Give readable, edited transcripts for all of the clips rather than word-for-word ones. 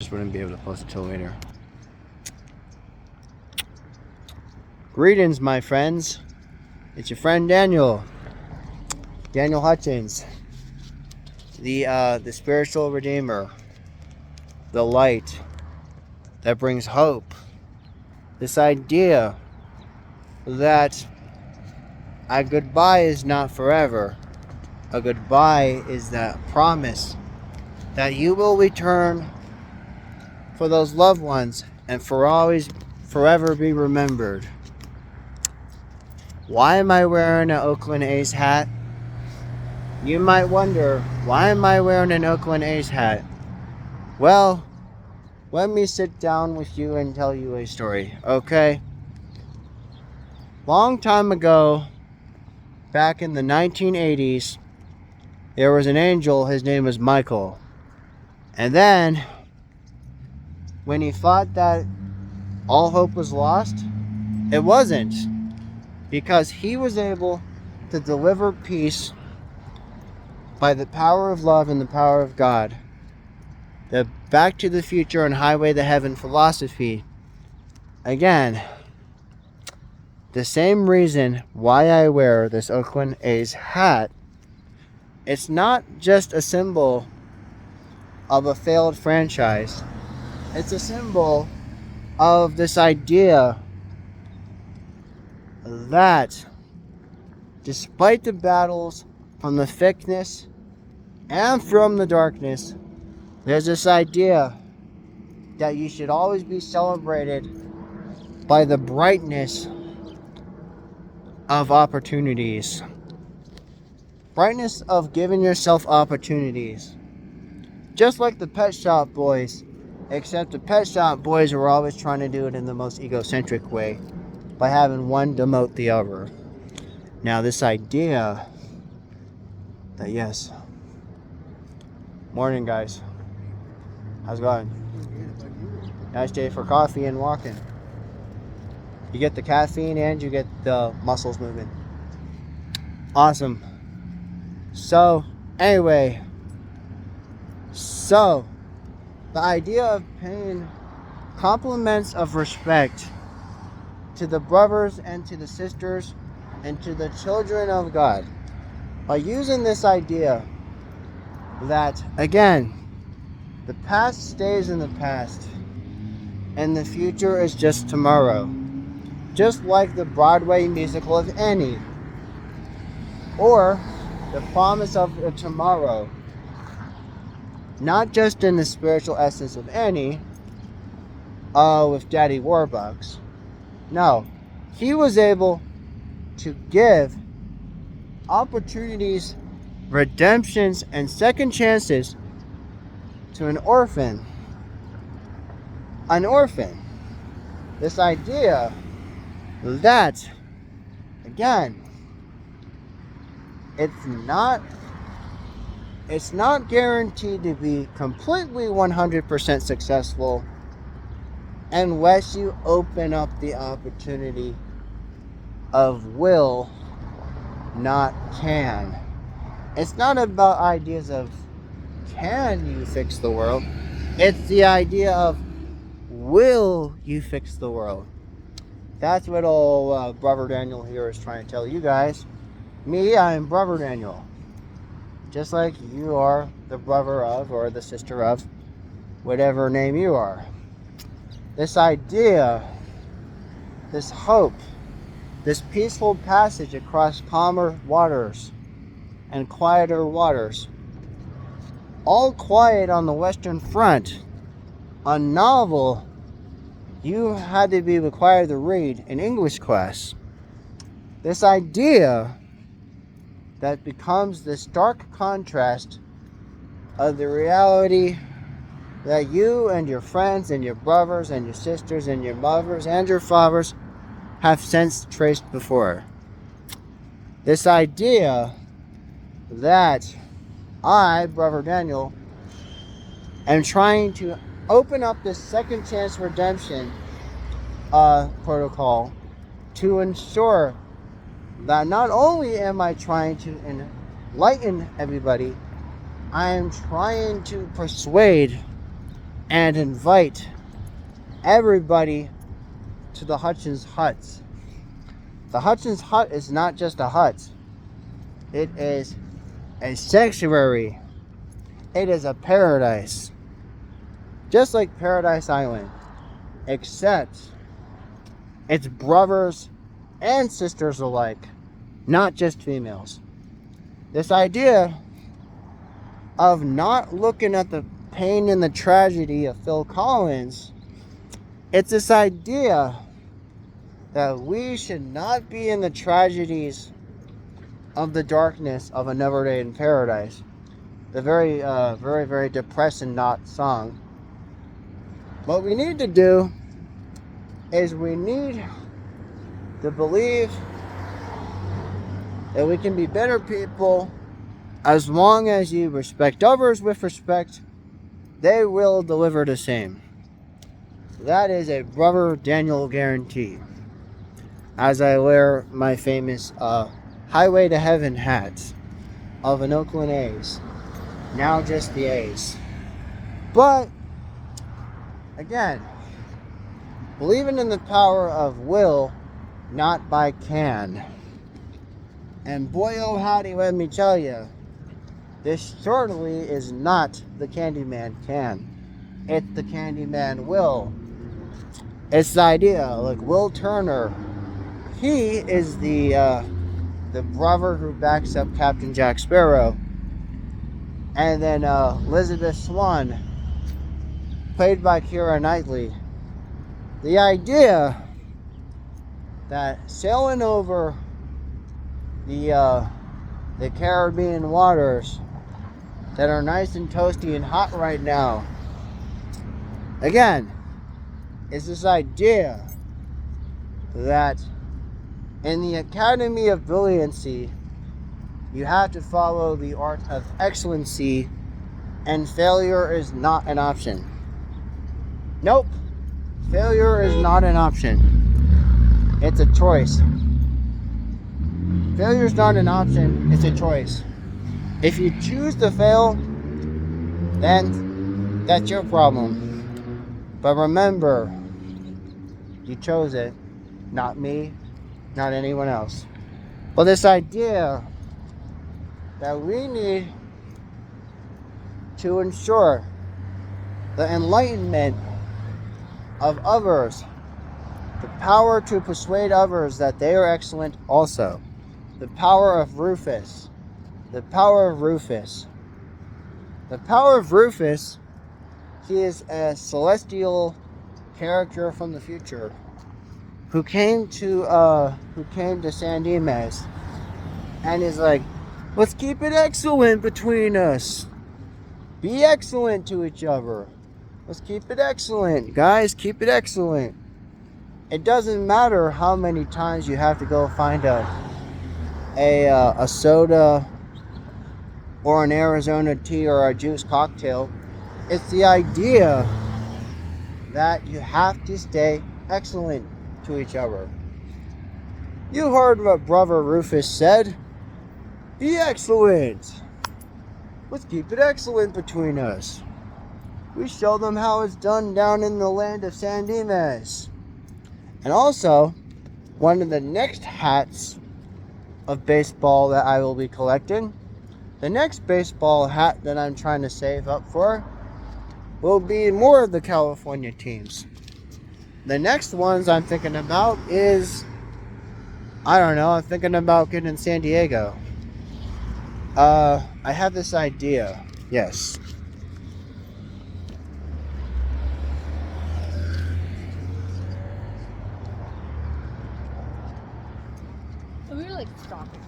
Just wouldn't be able to post it till later. Greetings, my friends. It's your friend Daniel Hutchins, the spiritual redeemer, the light that brings hope. This idea that a goodbye is not forever. A goodbye is that promise that you will return for those loved ones and forever be remembered. Why am I wearing an Oakland A's hat? You might wonder, why am I wearing an Oakland A's hat? Well, let me sit down with you and tell you a story, okay? Long time ago, back in the 1980s, there was an angel, his name was Michael. And then, when he thought that all hope was lost, it wasn't. Because he was able to deliver peace by the power of love and the power of God. The Back to the Future and Highway to Heaven philosophy. Again, the same reason why I wear this Oakland A's hat. It's not just a symbol of a failed franchise. It's a symbol of this idea that despite the battles from the thickness and from the darkness, there's this idea that you should always be celebrated by the brightness of opportunities. Brightness of giving yourself opportunities. Just like the Pet Shop Boys, except the Pet Shop Boys were always trying to do it in the most egocentric way, by having one demote the other. Now this idea that yes. Morning, guys. How's it going? Nice day for coffee and walking. You get the caffeine and you get the muscles moving. Awesome. So, anyway. So, the idea of paying compliments of respect to the brothers and to the sisters and to the children of God, by using this idea that, again, the past stays in the past and the future is just tomorrow. Just like the Broadway musical of Annie, or the promise of a tomorrow. Not just in the spiritual essence of Annie, with Daddy Warbucks. No, he was able to give opportunities, redemptions, and second chances to an orphan. An orphan. This idea that, again, it's not guaranteed to be completely 100% successful unless you open up the opportunity of will, not can. It's not about ideas of can you fix the world. It's the idea of will you fix the world. That's what old Brother Daniel here is trying to tell you guys. Me, I'm Brother Daniel. Just like you are the brother of or the sister of whatever name you are. This idea, this hope, this peaceful passage across calmer waters and quieter waters, all quiet on the Western Front, a novel you had to be required to read in English class. This idea that becomes this dark contrast of the reality that you and your friends and your brothers and your sisters and your mothers and your fathers have since traced before. This idea that I, Brother Daniel, am trying to open up this second chance redemption protocol to ensure that not only am I trying to enlighten everybody, I am trying to persuade and invite everybody to the Hutchins Huts. The Hutchins Hut is not just a hut. It is a sanctuary. It is a paradise. Just like Paradise Island. Except it's brothers and sisters alike. Not just females. This idea of not looking at the pain and the tragedy of Phil Collins, it's this idea that we should not be in the tragedies of the darkness of Another Day in Paradise. The very, very depressing not song. What we need to do is we need to believe that we can be better people as long as you respect others with respect. They will deliver the same. That is a Brother Daniel guarantee. As I wear my famous Highway to Heaven hat of an Oakland A's. Now just the A's. But, again, believing in the power of will, not by can. And boy oh howdy, let me tell you, this certainly is not the Candyman can. It's the Candyman will. It's the idea, like Will Turner. He is the brother who backs up Captain Jack Sparrow. And then Elizabeth Swann, played by Keira Knightley. The idea that sailing over the Caribbean waters that are nice and toasty and hot right now, again, is this idea that in the Academy of Brilliancy, you have to follow the art of excellency, and failure is not an option. Nope. Failure is not an option. It's a choice. Failure is not an option. It's a choice. If you choose to fail, then that's your problem. But remember, you chose it. Not me, not anyone else. But this idea that we need to ensure the enlightenment of others, the power to persuade others that they are excellent also. The power of Rufus. The power of Rufus. The power of Rufus, he is a celestial character from the future who came to San Dimas and is like, let's keep it excellent between us. Be excellent to each other. Let's keep it excellent, guys. Keep it excellent. It doesn't matter how many times you have to go find a soda or an Arizona tea or a juice cocktail. It's the idea that you have to stay excellent to each other. You heard what Brother Rufus said. Be excellent. Let's keep it excellent between us. We show them how it's done down in the land of San Dimas. And also, one of the next hats of baseball that I will be collecting, the next baseball hat that I'm trying to save up for, will be more of the California teams. The next ones I'm thinking about is, I don't know, I'm thinking about getting San Diego. I have this idea, yes. We're like stopping.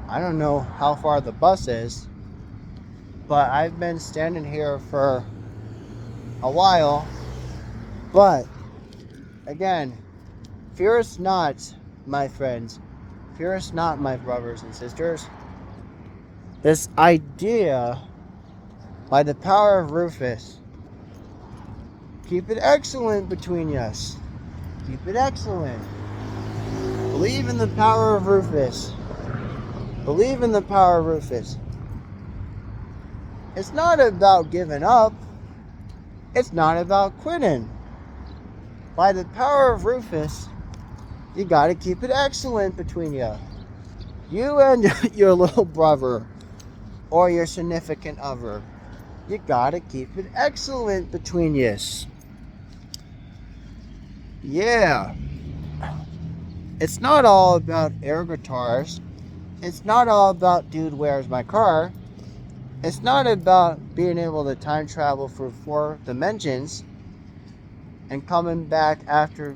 I don't know how far the bus is, but I've been standing here for a while. But, again, fear us not, my friends. Fear us not, my brothers and sisters. This idea, by the power of Rufus, keep it excellent between us. Keep it excellent. Believe in the power of Rufus. Believe in the power of Rufus. It's not about giving up. It's not about quitting. By the power of Rufus, you got to keep it excellent between you. You and your little brother or your significant other. You got to keep it excellent between you. Yeah. It's not all about air guitars. It's not all about dude, where's my car? It's not about being able to time travel for 4 dimensions and coming back after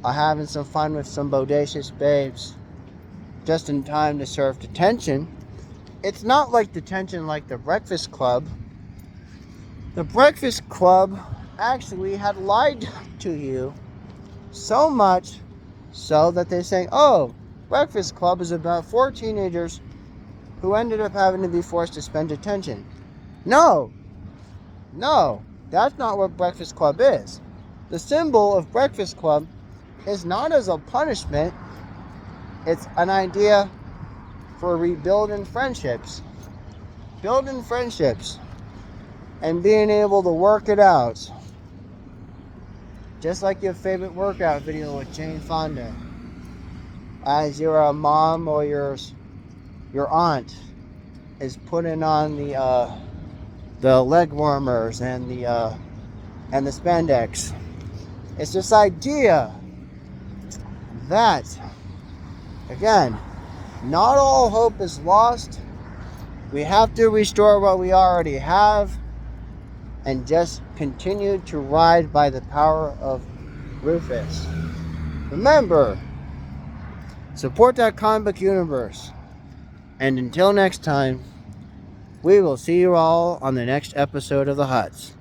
having some fun with some bodacious babes just in time to serve detention. It's not like detention like the Breakfast Club. The Breakfast Club actually had lied to you so much so that they say, oh, Breakfast Club is about 4 teenagers who ended up having to be forced to spend detention. No, that's not what Breakfast Club is. The symbol of Breakfast Club is not as a punishment. It's an idea for rebuilding friendships. Building friendships. And being able to work it out. Just like your favorite workout video with Jane Fonda. As your mom or your aunt is putting on the leg warmers and the spandex. It's this idea that, again, not all hope is lost. We have to restore what we already have and just continue to ride by the power of Rufus. Remember, support that comic book universe. And until next time, we will see you all on the next episode of The Huts.